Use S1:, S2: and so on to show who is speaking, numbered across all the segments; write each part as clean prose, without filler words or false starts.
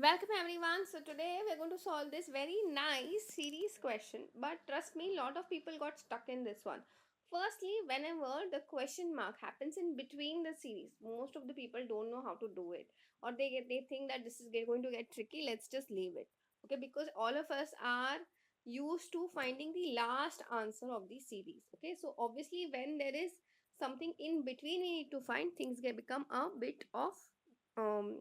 S1: Welcome everyone. So today we're going to solve this very nice series question, but trust me, a lot of people got stuck in this one. Firstly, whenever the question mark happens in between the series, most of the people don't know how to do it, or they think that this is going to get tricky. Let's just leave it, okay? Because all of us are used to finding the last answer of the series. Okay, so obviously when there is something in between, we need to find things get become a bit of um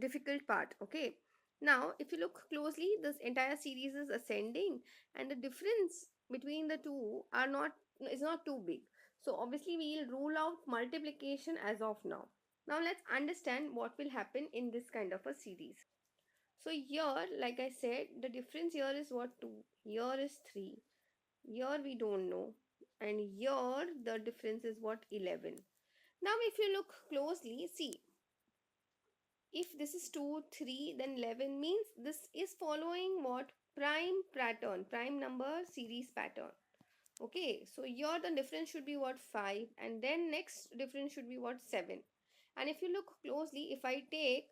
S1: difficult part. Okay, now if you look closely, this entire series is ascending, and the difference between the two are not is not too big. So obviously we'll rule out multiplication as of now. Now let's understand what will happen in this kind of a series. So here, like I said, the difference here is what, 2, here is 3, here we don't know, and here the difference is what, 11. Now if you look closely, see, if this is 2 3, then 11 means this is following what, prime pattern, prime number series pattern. Okay, so here the difference should be what, 5, and then next difference should be what, 7. And if you look closely, if I take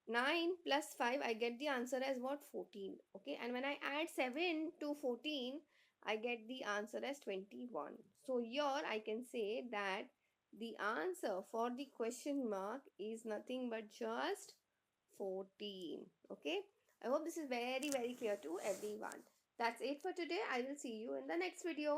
S1: 9 plus 5, I get the answer as what, 14. Okay, and when I add 7 to 14, I get the answer as 21. So here I can say that the answer for the question mark is nothing but just 14. Okay, I hope this is very clear to everyone. That's it for today. I will see you in the next video.